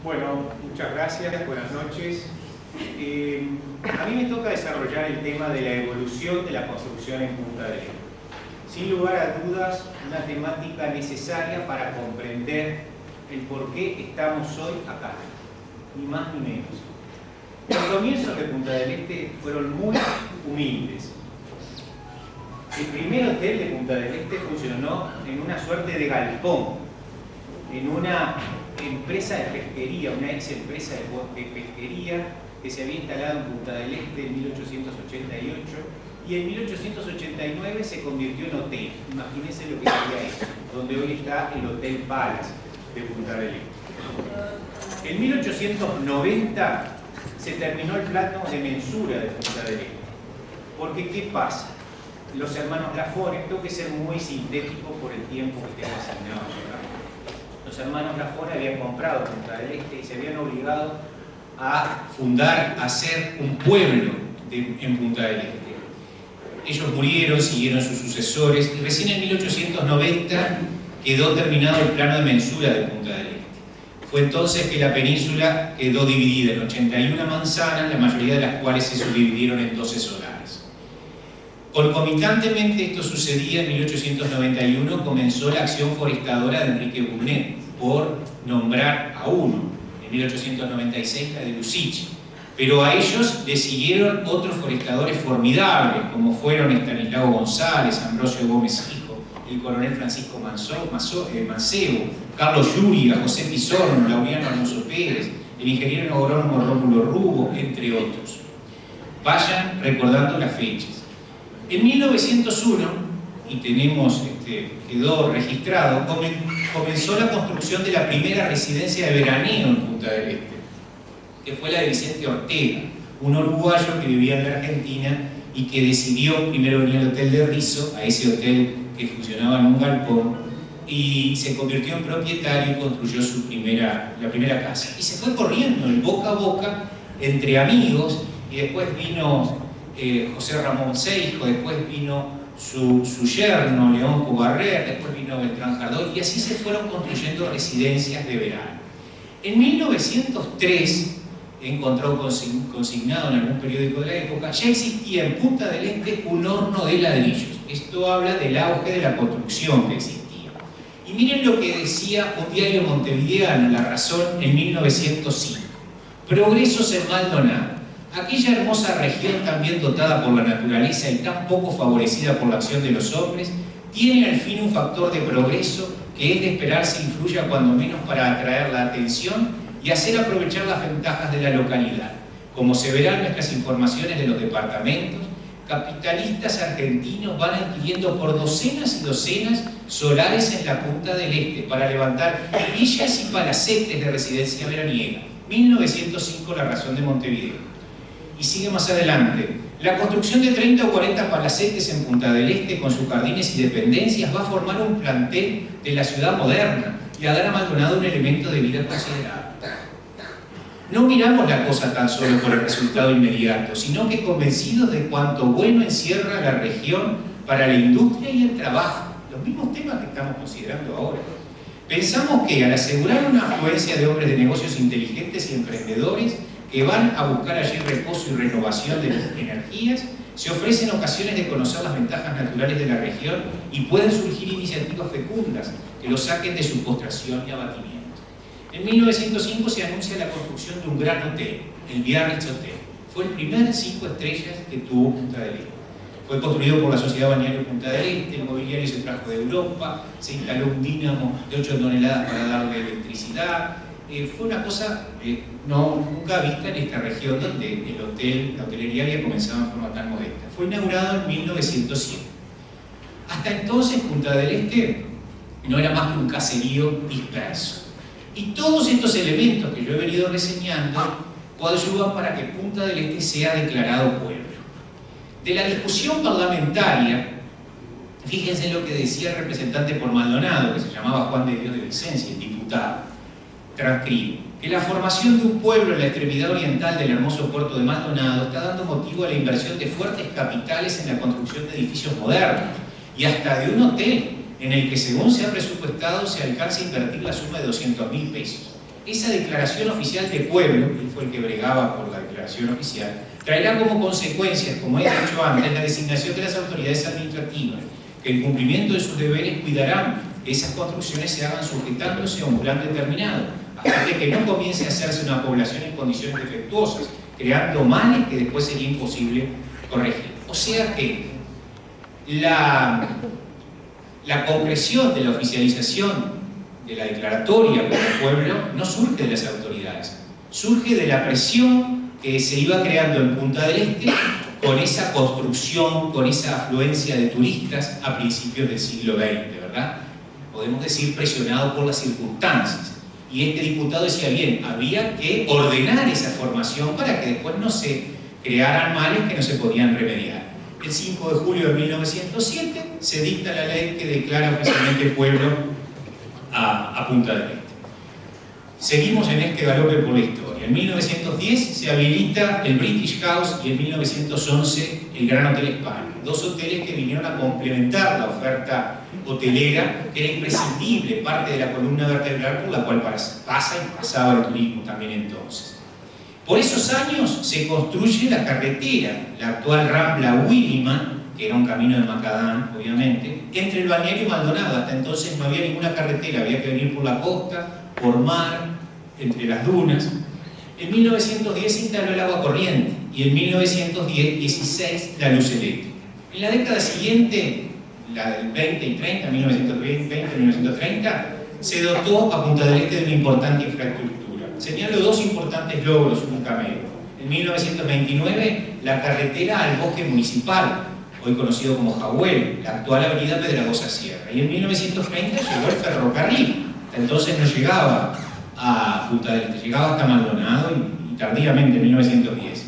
Bueno, muchas gracias, buenas noches. A mí me toca desarrollar el tema de la evolución de la construcción en Punta del Este. Sin lugar a dudas, una temática necesaria para comprender el por qué estamos hoy acá, ni más ni menos. Los comienzos de Punta del Este fueron muy humildes. El primer hotel de Punta del Este funcionó en una suerte de galpón, en una empresa de pesquería, una ex empresa de pesquería que se había instalado en Punta del Este en 1888 y en 1889 se convirtió en hotel. Imagínense lo que sería eso, donde hoy está el Hotel Palace de Punta del Este. En 1890 se terminó el plano de mensura de Punta del Este. Porque, ¿qué pasa? Los hermanos Lafone, tengo que ser muy sintético por el tiempo que tengo asignado. Los hermanos Lafone habían comprado Punta del Este y se habían obligado a fundar, a hacer un pueblo en Punta del Este. Ellos murieron, siguieron sus sucesores y recién en 1890 quedó terminado el plano de mensura de Punta del Este. Fue entonces que la península quedó dividida en 81 manzanas, la mayoría de las cuales se subdividieron en 12 solares. Concomitantemente esto sucedía en 1891, comenzó la acción forestadora de Enrique Brunet, por nombrar a uno, en 1896 la de Lucichi. Pero a ellos le siguieron otros forestadores formidables, como fueron Estanislao González, Ambrosio Gómez Hijo, el coronel Francisco Mancebo, Carlos Llúriga, José Pizorno, Laureano Alonso Pérez, el ingeniero agrónomo Rómulo Rubo, entre otros. Vayan recordando las fechas. En 1901, y tenemos, quedó registrado, comenzó la construcción de la primera residencia de veraneo en Punta del Este, que fue la de Vicente Ortega, un uruguayo que vivía en la Argentina y que decidió primero venir al Hotel de Rizo, a ese hotel que funcionaba en un galpón, y se convirtió en propietario y construyó la primera casa. Y se fue corriendo, el boca a boca, entre amigos, y después vino José Ramón Seijo, después vino su yerno, León Cubarrer, después vino Beltrán Jardón, y así se fueron construyendo residencias de verano. En 1903, encontró consignado en algún periódico de la época, ya existía en Punta del Este un horno de ladrillos. Esto habla del auge de la construcción que existía. Y miren lo que decía un diario montevideano, La Razón, en 1905. Progresos en Maldonado. Aquella hermosa región también dotada por la naturaleza y tan poco favorecida por la acción de los hombres, tiene al fin un factor de progreso que es de esperarse influya cuando menos para atraer la atención y hacer aprovechar las ventajas de la localidad. Como se verá en nuestras informaciones de los departamentos, capitalistas argentinos van adquiriendo por docenas y docenas solares en la Punta del Este para levantar villas y palacetes de residencia veraniega. 1905, La Razón de Montevideo. Y sigue más adelante. La construcción de 30 o 40 palacetes en Punta del Este con sus jardines y dependencias va a formar un plantel de la ciudad moderna y a dar a Maldonado un elemento de vida considerable. No miramos la cosa tan solo por el resultado inmediato, sino que convencidos de cuánto bueno encierra la región para la industria y el trabajo, los mismos temas que estamos considerando ahora. Pensamos que al asegurar una afluencia de hombres de negocios inteligentes y emprendedores que van a buscar allí reposo y renovación de las energías, se ofrecen ocasiones de conocer las ventajas naturales de la región y pueden surgir iniciativas fecundas que los saquen de su postración y abatimiento. En 1905 se anuncia la construcción de un gran hotel, el Biarritz Hotel. Fue el primer 5 estrellas que tuvo Punta del Este. Fue construido por la Sociedad Balneario Punta del Este, el mobiliario se trajo de Europa, se instaló un dínamo de 8 toneladas para darle electricidad. Fue una cosa nunca vista en esta región donde la hotelería había comenzado en forma tan modesta. Fue inaugurado en 1907. Hasta entonces Punta del Este no era más que un caserío disperso. Y todos estos elementos que yo he venido reseñando coadyuvan para que Punta del Este sea declarado pueblo. De la discusión parlamentaria, fíjense lo que decía el representante por Maldonado, que se llamaba Juan de Dios de Vicencia, el diputado. Transcribo, que la formación de un pueblo en la extremidad oriental del hermoso puerto de Maldonado está dando motivo a la inversión de fuertes capitales en la construcción de edificios modernos y hasta de un hotel en el que, según se ha presupuestado, se alcanza a invertir la suma de 200.000 pesos. esa declaración oficial de pueblo, él fue el que bregaba por la declaración oficial, traerá como consecuencias, como he dicho antes, la designación de las autoridades administrativas, que el cumplimiento de sus deberes cuidarán que esas construcciones se hagan sujetándose a un plan determinado, hasta que no comience a hacerse una población en condiciones defectuosas, creando males que después sería imposible corregir. O sea que la concreción de la oficialización de la declaratoria por el pueblo no surge de las autoridades, surge de la presión que se iba creando en Punta del Este con esa construcción, con esa afluencia de turistas a principios del siglo XX, ¿verdad? Podemos decir presionado por las circunstancias. Y este diputado decía, bien, había que ordenar esa formación para que después no se crearan males que no se podían remediar. El 5 de julio de 1907 se dicta la ley que declara oficialmente pueblo a Punta del Este. Seguimos en este galope por la historia. En 1910 se habilita el British House y en 1911 el Gran Hotel España. Dos hoteles que vinieron a complementar la oferta hotelera, que era imprescindible, parte de la columna vertebral por la cual pasa y pasaba el turismo también entonces. Por esos años se construye la carretera, la actual Rambla Williman, que era un camino de macadam, obviamente, entre el balneario y Maldonado. Hasta entonces no había ninguna carretera, había que venir por la costa, por mar, entre las dunas. En 1910 se instaló el agua corriente y en 1916 la luz eléctrica. En la década siguiente, la del 20 y 30, 1920-1930, se dotó a Punta del Este de una importante infraestructura. Señalo dos importantes logros únicamente. En 1929, la carretera al bosque municipal, hoy conocido como Jahuel, la actual avenida Pedragosa Sierra. Y en 1930 llegó el ferrocarril. Entonces no llegaba a Punta del Este, llegaba hasta Maldonado y tardíamente en 1910.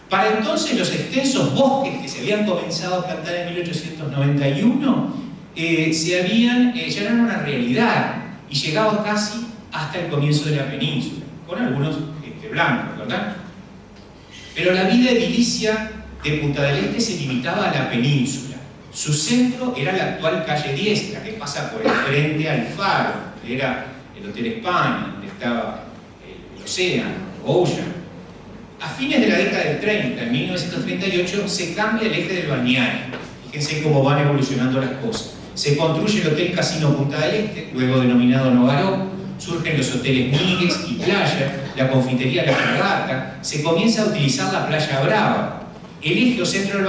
Para entonces los extensos bosques que se habían comenzado a plantar en 1891 ya eran una realidad y llegaban casi hasta el comienzo de la península, con algunos blancos, ¿verdad? Pero la vida edilicia de Punta del Este se limitaba a la península. Su centro era la actual calle Diestra, que pasa por el frente al faro, que era el Hotel España, donde estaba el océano, Ocean. A fines de la década del 30, en 1938, se cambia el eje del balneario. Fíjense cómo van evolucionando las cosas. Se construye el Hotel Casino Punta del Este, luego denominado Nogaró, surgen los hoteles Migues y Playa, la confitería La Fragata, se comienza a utilizar la Playa Brava. El eje o centro del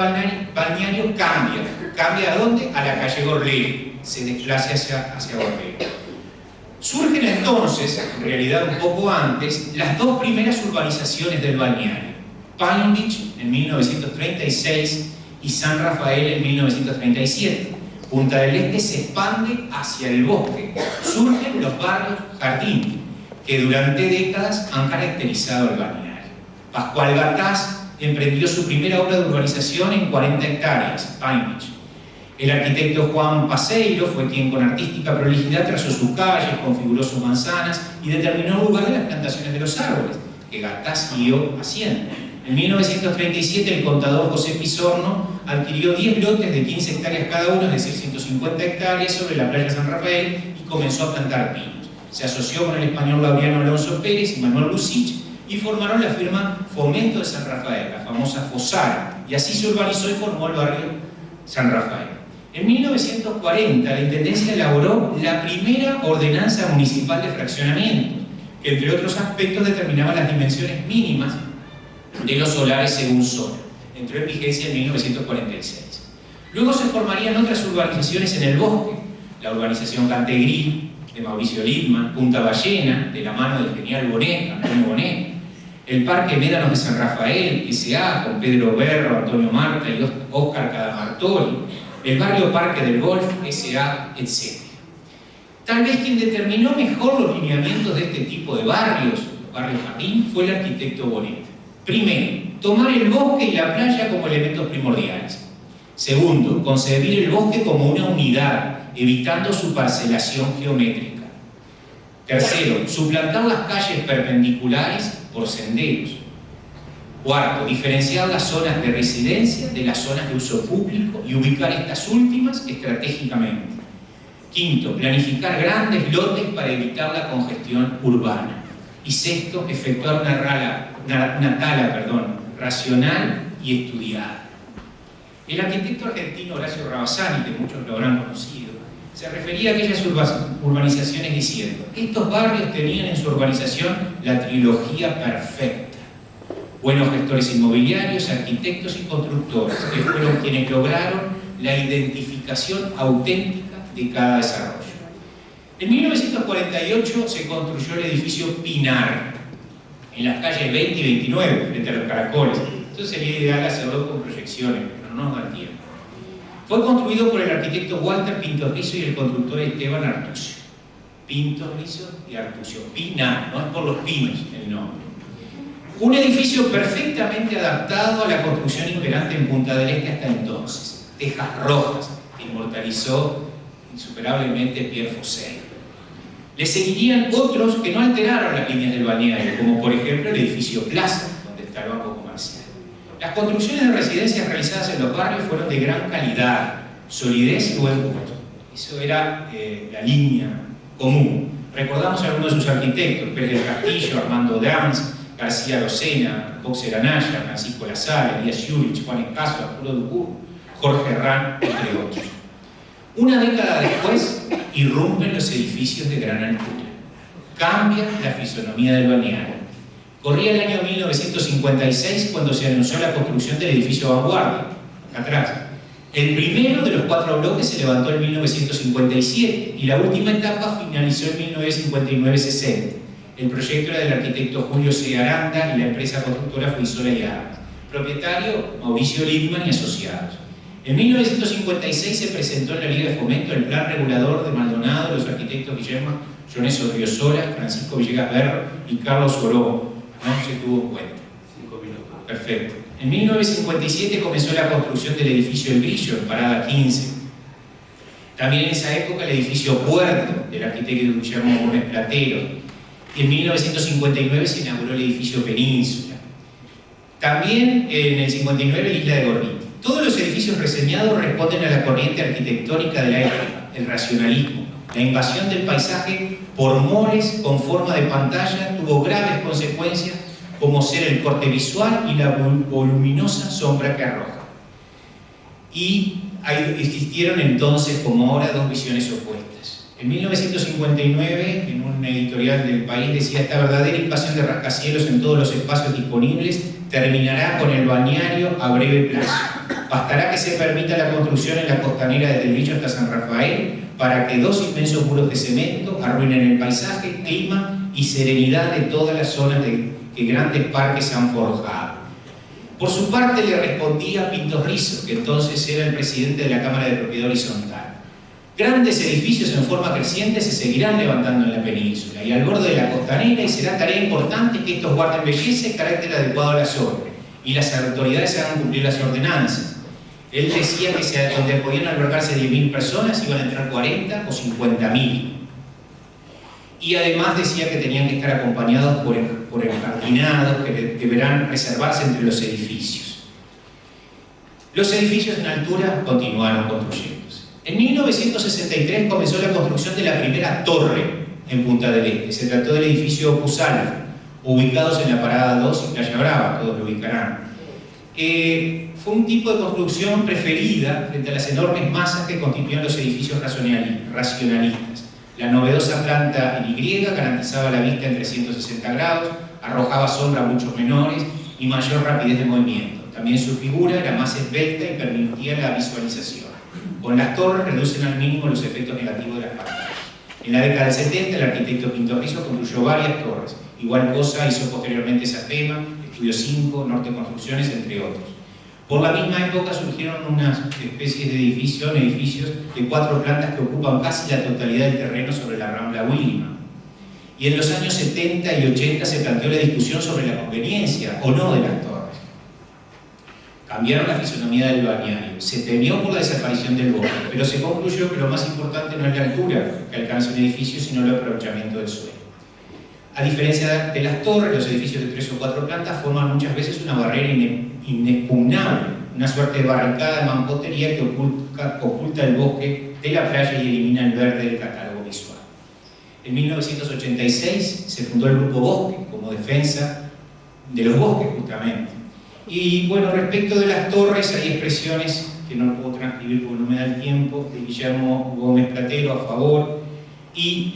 balneario cambia. ¿Cambia a dónde? A la calle Gorlero, se desplaza hacia Gorlero. Surgen entonces, en realidad un poco antes, las dos primeras urbanizaciones del balneario. Palm Beach en 1936 y San Rafael en 1937. Punta del Este se expande hacia el bosque. Surgen los barrios Jardín, que durante décadas han caracterizado el balneario. Pascual Gataz emprendió su primera obra de urbanización en 40 hectáreas, Palm Beach. El arquitecto Juan Paseiro fue quien con artística prolijidad trazó sus calles, configuró sus manzanas y determinó el lugar de las plantaciones de los árboles, que Gataz siguió haciendo. En 1937 el contador José Pizorno adquirió 10 lotes de 15 hectáreas cada uno, es decir, 150 hectáreas sobre la playa San Rafael y comenzó a plantar pinos. Se asoció con el español Laureano Alonso Pérez y Manuel Lucich y formaron la firma Fomento de San Rafael, la famosa FOSAR, y así se urbanizó y formó el barrio San Rafael. En 1940 la Intendencia elaboró la primera ordenanza municipal de fraccionamiento, que entre otros aspectos determinaba las dimensiones mínimas de los solares según zona. Entró en vigencia en 1946. Luego se formarían otras urbanizaciones en el bosque, la urbanización Cantegrí, de Mauricio Littman, Punta Ballena, de la mano del genial Bonet, Antonio Bonet, el Parque Médanos de San Rafael, S.A., con Pedro Berro, Antonio Marta y Óscar Cadamartori, el barrio Parque del Golf, S.A., etc. Tal vez quien determinó mejor los lineamientos de este tipo de barrios, barrio jardín, fue el arquitecto Bonet. Primero, tomar el bosque y la playa como elementos primordiales. Segundo, concebir el bosque como una unidad, evitando su parcelación geométrica. Tercero, suplantar las calles perpendiculares por senderos. Cuarto, diferenciar las zonas de residencia de las zonas de uso público y ubicar estas últimas estratégicamente. Quinto, planificar grandes lotes para evitar la congestión urbana. y sexto, efectuar una tala racional y estudiada. El arquitecto argentino Horacio Rabasani, que muchos lo habrán conocido, se refería a aquellas urbanizaciones diciendo: estos barrios tenían en su urbanización la trilogía perfecta. Buenos gestores inmobiliarios, arquitectos y constructores, que fueron quienes lograron la identificación auténtica de cada desarrollo. En 1948 se construyó el edificio Pinar, en las calles 20 y 29, frente a los Caracoles. Entonces sería ideal hacerlo con proyecciones, pero no nos da tiempo. Fue construido por el arquitecto Walter Pinto Rizo y el constructor Esteban Artucio. Pinto Rizo y Artucio. Pinar, no es por los pinos el nombre. Un edificio perfectamente adaptado a la construcción imperante en Punta del Este hasta entonces. Tejas rojas, que inmortalizó insuperablemente Pierre Faucet. Le seguirían otros que no alteraron las líneas del balneario, como por ejemplo el edificio Plaza, donde está el Banco Comercial. Las construcciones de residencias realizadas en los barrios fueron de gran calidad, solidez y buen gusto. Eso era la línea común. Recordamos a algunos de sus arquitectos: Pérez del Castillo, Armando Dans, García Locena, Boxer Anaya, Francisco Lazar, Elías Jurich, Juan Escaso, Arturo Ducur, Jorge Herrán, entre otros. Una década después, irrumpen los edificios de gran altura. Cambia la fisonomía del balneario. Corría el año 1956 cuando se anunció la construcción del edificio Vanguardia, acá atrás. El primero de los 4 bloques se levantó en 1957 y la última etapa finalizó en 1959-60. El proyecto era del arquitecto Julio C. Aranda y la empresa constructora fue Isola y Armas. Propietario, Mauricio Littman y asociados. En 1956 se presentó en la Liga de Fomento el plan regulador de Maldonado de los arquitectos Guillermo Jones Odriozola, Francisco Villegas Berro y Carlos Oró. No se tuvo en cuenta. 5 minutos. Perfecto. En 1957 comenzó la construcción del edificio El Grillo, en Parada 15. También en esa época el edificio Puerto, del arquitecto Guillermo Gómez Platero. En 1959 se inauguró el edificio Península. También en el 59 la Isla de Gorriti. Todos los edificios reseñados responden a la corriente arquitectónica de la época, el racionalismo. La invasión del paisaje por moles con forma de pantalla tuvo graves consecuencias, como ser el corte visual y la voluminosa sombra que arroja. Y existieron entonces, como ahora, dos visiones opuestas. En 1959, en un editorial del País, decía: esta verdadera invasión de rascacielos en todos los espacios disponibles terminará con el balneario a breve plazo. Bastará que se permita la construcción en la costanera desde el Grillo hasta San Rafael para que 2 inmensos muros de cemento arruinen el paisaje, clima y serenidad de todas las zonas que grandes parques se han forjado. Por su parte le respondía Pinto Rizo, que entonces era el presidente de la Cámara de Propiedad Horizontal: grandes edificios en forma creciente se seguirán levantando en la península y al borde de la costanera, y será tarea importante que estos guarden belleza y carácter adecuado a la zona, y las autoridades hagan cumplir las ordenanzas. Él decía que donde podían albergarse 10.000 personas iban a entrar 40 o 50.000. Y además decía que tenían que estar acompañados por enjardinados que deberán reservarse entre los edificios. Los edificios en altura continuaron construyéndose. En 1963 comenzó la construcción de la primera torre en Punta del Este. Se trató del edificio Opus Alfa, ubicados en la Parada 2 y Playa Brava, todos lo ubicarán. Fue un tipo de construcción preferida frente a las enormes masas que constituían los edificios racionalistas. La novedosa planta en Y garantizaba la vista en 360 grados, arrojaba sombras mucho menores y mayor rapidez de movimiento. También su figura era más esbelta y permitía la visualización. Con las torres reducen al mínimo los efectos negativos de las pantallas. En la década del 70 el arquitecto Pinto Rizo construyó varias torres. Igual cosa hizo posteriormente Safema, Estudio 5, Norte Construcciones, entre otros. Por la misma época surgieron unas especies de edificios de 4 plantas que ocupan casi la totalidad del terreno sobre la Rambla Wilma. Y en los años 70 y 80 se planteó la discusión sobre la conveniencia o no de las torres. Cambiaron la fisonomía del balneario, se temió por la desaparición del bosque, pero se concluyó que lo más importante no es la altura que alcanza un edificio, sino el aprovechamiento del suelo. A diferencia de las torres, los edificios de 3 o 4 plantas forman muchas veces una barrera inexpugnable, una suerte de barricada de mampostería que oculta el bosque de la playa y elimina el verde del catálogo visual. En 1986 se fundó el Grupo Bosque como defensa de los bosques, justamente. Y bueno, respecto de las torres, hay expresiones que no puedo transcribir porque no me da el tiempo, de Guillermo Gómez Platero a favor, y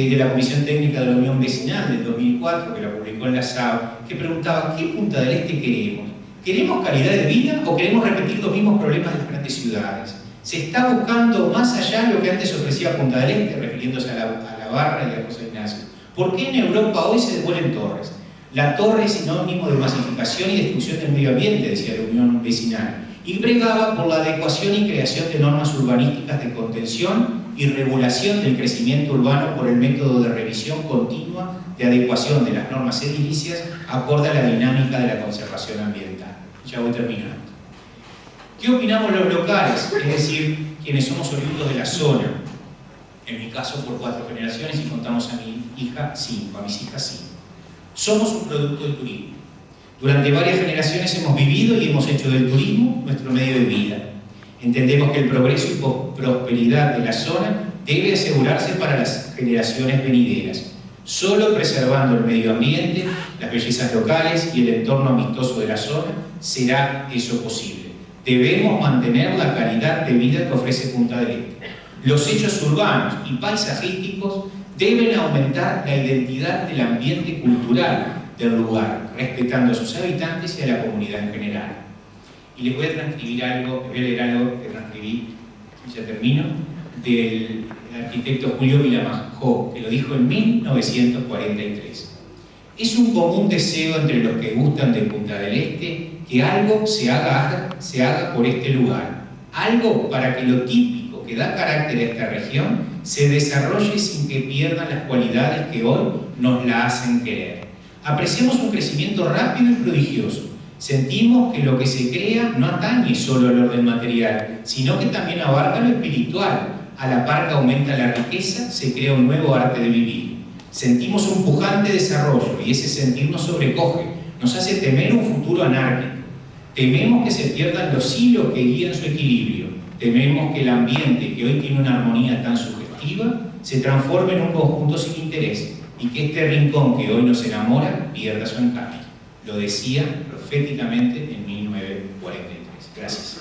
de la Comisión Técnica de la Unión Vecinal del 2004, que la publicó en la SAB, que preguntaba: ¿qué Punta del Este queremos? ¿Queremos calidad de vida o queremos repetir los mismos problemas de las grandes ciudades? ¿Se está buscando más allá lo que antes ofrecía Punta del Este, refiriéndose a la Barra y a José Ignacio? ¿Por qué en Europa hoy se devuelven torres? La torre es sinónimo de masificación y destrucción del medio ambiente, decía la Unión Vecinal, y bregaba por la adecuación y creación de normas urbanísticas de contención y regulación del crecimiento urbano por el método de revisión continua de adecuación de las normas edilicias acorde a la dinámica de la conservación ambiental. Ya voy terminando. ¿Qué opinamos los locales? Es decir, quienes somos oriundos de la zona. En mi caso, por 4 generaciones, y contamos a mi hija 5, a mis hijas 5. Somos un producto del turismo. Durante varias generaciones hemos vivido y hemos hecho del turismo nuestro medio de vida. Entendemos que el progreso y prosperidad de la zona debe asegurarse para las generaciones venideras. Solo preservando el medio ambiente, las bellezas locales y el entorno amistoso de la zona será eso posible. Debemos mantener la calidad de vida que ofrece Punta del Este. Los hechos urbanos y paisajísticos deben aumentar la identidad del ambiente cultural del lugar, respetando a sus habitantes y a la comunidad en general. Y les voy a transcribir algo, les voy a leer algo que transcribí, y ya termino, del arquitecto Julio Vilamajó, que lo dijo en 1943. Es un común deseo entre los que gustan de Punta del Este que algo se haga por este lugar, algo para que lo típico que da carácter a esta región se desarrolle sin que pierdan las cualidades que hoy nos la hacen querer. Apreciamos un crecimiento rápido y prodigioso. Sentimos que lo que se crea no atañe solo al orden material, sino que también abarca lo espiritual. A la par que aumenta la riqueza, se crea un nuevo arte de vivir. Sentimos un pujante desarrollo y ese sentir nos sobrecoge, nos hace temer un futuro anárquico. Tememos que se pierdan los hilos que guían su equilibrio. Tememos que el ambiente, que hoy tiene una armonía tan sugestiva, se transforme en un conjunto sin interés y que este rincón que hoy nos enamora pierda su encanto. Lo decía proféticamente en 1943. Gracias.